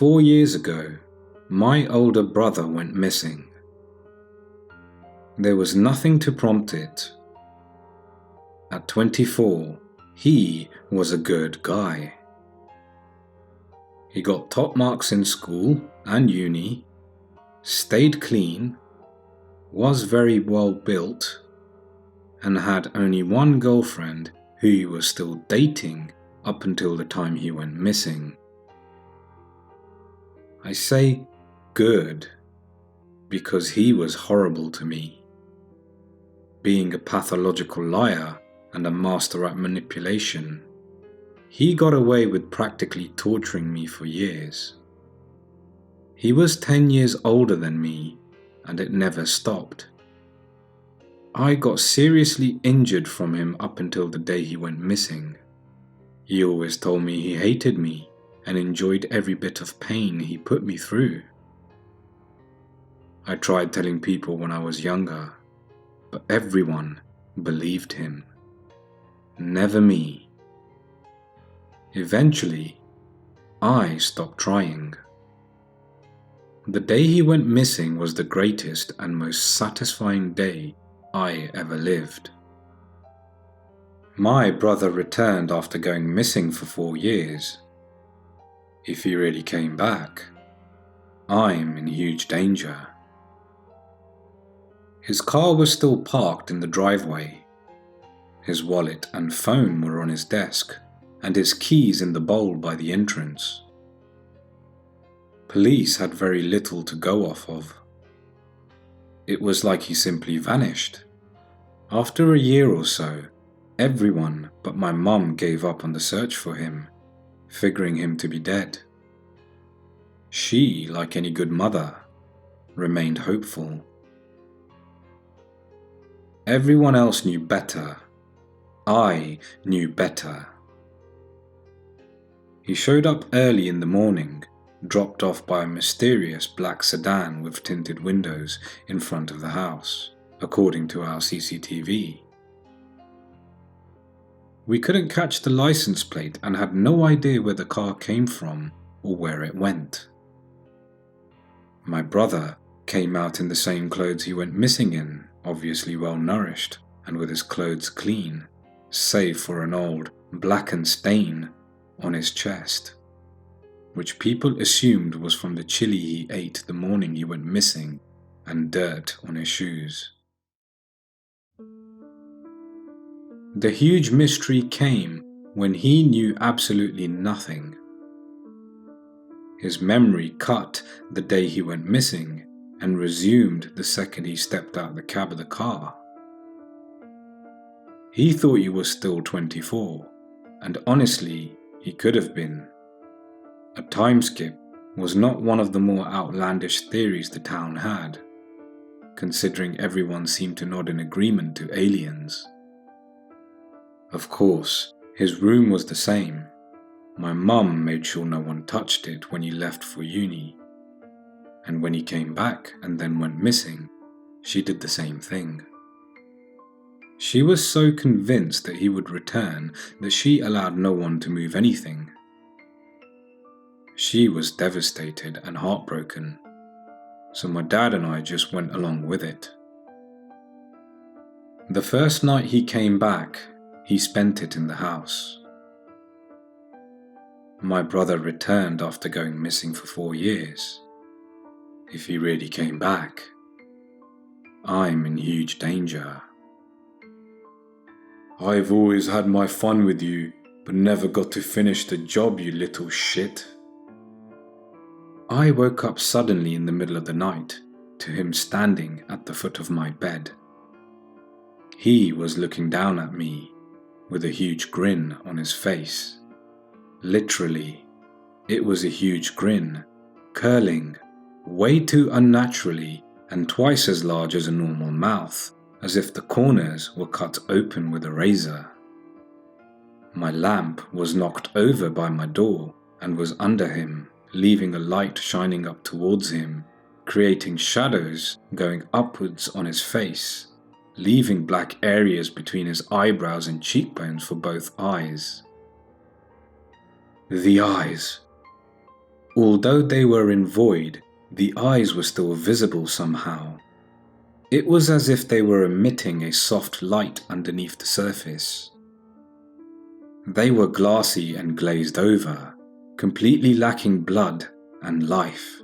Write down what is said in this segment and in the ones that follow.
4 years ago, my older brother went missing. There was nothing to prompt it. At 24, he was a good guy. He got top marks in school and uni, stayed clean, was very well built, and had only one girlfriend who he was still dating up until the time he went missing. I say good because he was horrible to me. Being a pathological liar and a master at manipulation, he got away with practically torturing me for years. He was 10 years older than me, and it never stopped. I got seriously injured from him up until the day he went missing. He always told me he hated me and enjoyed every bit of pain he put me through. I tried telling people when I was younger, but everyone believed him. Never me. Eventually, I stopped trying. The day he went missing was the greatest and most satisfying day I ever lived. My brother returned after going missing for 4 years. If he really came back, I'm in huge danger. His car was still parked in the driveway. His wallet and phone were on his desk, and his keys in the bowl by the entrance. Police had very little to go off of. It was like he simply vanished. After a year or so, everyone but my mum gave up on the search for him, figuring him to be dead. She, like any good mother, remained hopeful. Everyone else knew better. I knew better. He showed up early in the morning, dropped off by a mysterious black sedan with tinted windows in front of the house, according to our CCTV. We couldn't catch the license plate and had no idea where the car came from or where it went. My brother came out in the same clothes he went missing in, obviously well nourished and with his clothes clean, save for an old blackened stain on his chest, which people assumed was from the chili he ate the morning he went missing, and dirt on his shoes. The huge mystery came when he knew absolutely nothing. His memory cut the day he went missing and resumed the second he stepped out the cab of the car. He thought he was still 24, and honestly, he could have been. A time skip was not one of the more outlandish theories the town had, considering everyone seemed to nod in agreement to aliens. Of course, his room was the same. My mum made sure no one touched it when he left for uni. And when he came back and then went missing, she did the same thing. She was so convinced that he would return that she allowed no one to move anything. She was devastated and heartbroken, so my dad and I just went along with it. The first night he came back, he spent it in the house. My brother returned after going missing for 4 years. If he really came back, I'm in huge danger. I've always had my fun with you, but never got to finish the job, you little shit. I woke up suddenly in the middle of the night to him standing at the foot of my bed. He was looking down at me with a huge grin on his face. Literally, it was a huge grin, curling way too unnaturally and twice as large as a normal mouth, as if the corners were cut open with a razor. My lamp was knocked over by my door and was under him, leaving a light shining up towards him, creating shadows going upwards on his face, leaving black areas between his eyebrows and cheekbones for both eyes. The eyes. Although they were in void, the eyes were still visible somehow. It was as if they were emitting a soft light underneath the surface. They were glassy and glazed over, completely lacking blood and life.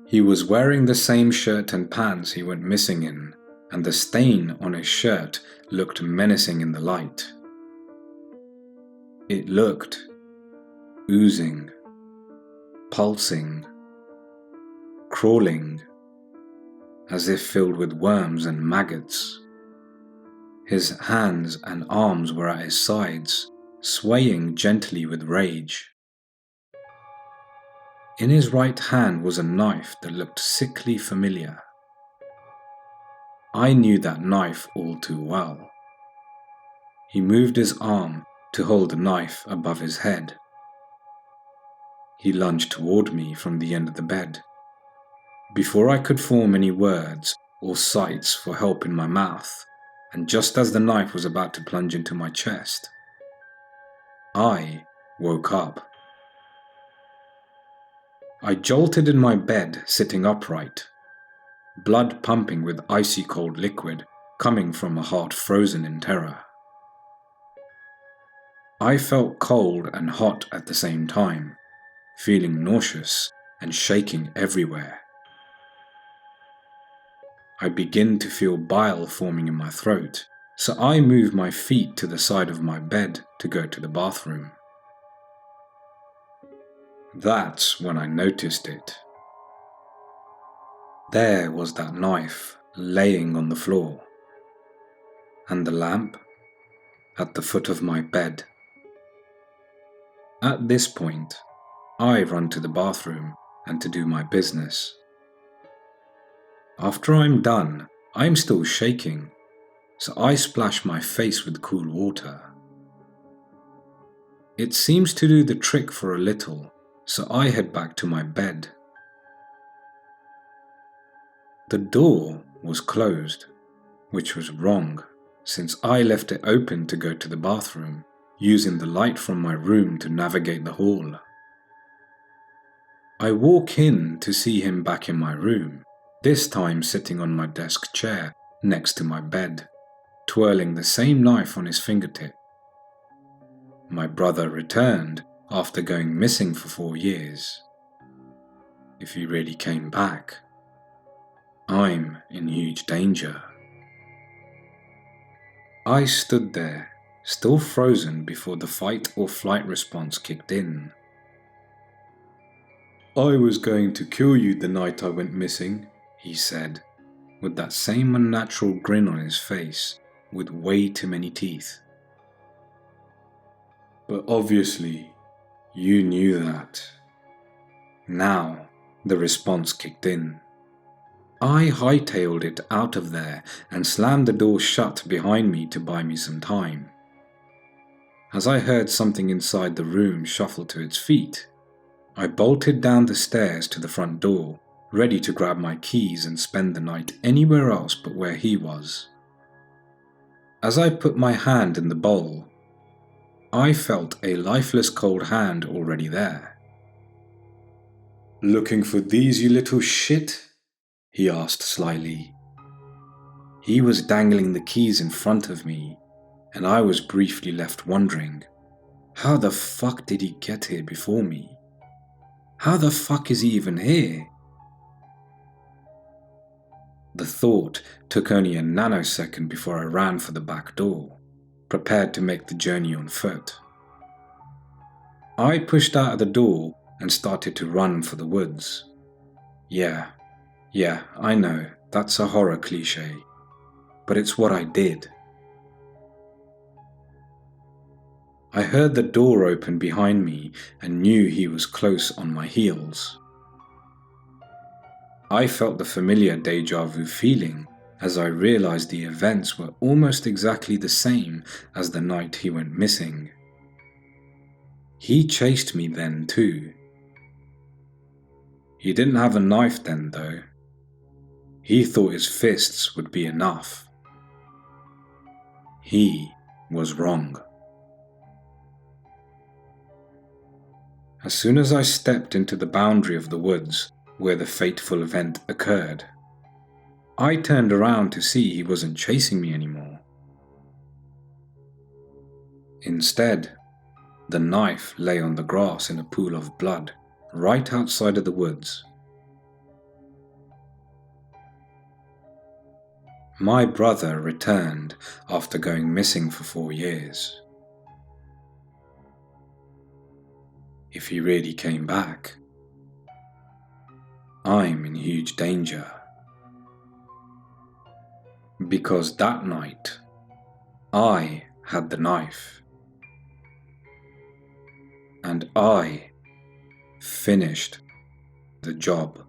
He was wearing the same shirt and pants he went missing in, and the stain on his shirt looked menacing in the light. It looked oozing, pulsing, crawling, as if filled with worms and maggots. His hands and arms were at his sides, swaying gently with rage. In his right hand was a knife that looked sickly familiar. I knew that knife all too well. He moved his arm to hold the knife above his head. He lunged toward me from the end of the bed. Before I could form any words or sights for help in my mouth, and just as the knife was about to plunge into my chest, I woke up. I jolted in my bed, sitting upright, blood pumping with icy cold liquid coming from a heart frozen in terror. I felt cold and hot at the same time, feeling nauseous and shaking everywhere. I began to feel bile forming in my throat, so I moved my feet to the side of my bed to go to the bathroom. That's when I noticed it. There was that knife laying on the floor, and the lamp at the foot of my bed. At this point, I run to the bathroom and to do my business. After I'm done, I'm still shaking, so I splash my face with cool water. It seems to do the trick for a little, so I head back to my bed. The door was closed, which was wrong, since I left it open to go to the bathroom, using the light from my room to navigate the hall. I walk in to see him back in my room, this time sitting on my desk chair next to my bed, twirling the same knife on his fingertip. My brother returned after going missing for 4 years. If he really came back, I'm in huge danger. I stood there, still frozen before the fight or flight response kicked in. "I was going to kill you the night I went missing," he said, with that same unnatural grin on his face, with way too many teeth. "But obviously, you knew that." Now, the response kicked in. I hightailed it out of there and slammed the door shut behind me to buy me some time. As I heard something inside the room shuffle to its feet, I bolted down the stairs to the front door, ready to grab my keys and spend the night anywhere else but where he was. As I put my hand in the bowl, I felt a lifeless cold hand already there. "Looking for these, you little shit?" he asked slyly. He was dangling the keys in front of me, and I was briefly left wondering, how the fuck did he get here before me? How the fuck is he even here? The thought took only a nanosecond before I ran for the back door, prepared to make the journey on foot. I pushed out of the door and started to run for the woods. Yeah, I know, that's a horror cliche, but it's what I did. I heard the door open behind me and knew he was close on my heels. I felt the familiar déjà vu feeling as I realized the events were almost exactly the same as the night he went missing. He chased me then too. He didn't have a knife then though. He thought his fists would be enough. He was wrong. As soon as I stepped into the boundary of the woods where the fateful event occurred, I turned around to see he wasn't chasing me anymore. Instead, the knife lay on the grass in a pool of blood right outside of the woods. My brother returned after going missing for 4 years. If he really came back, I'm in huge danger. Because that night, I had the knife. And I finished the job.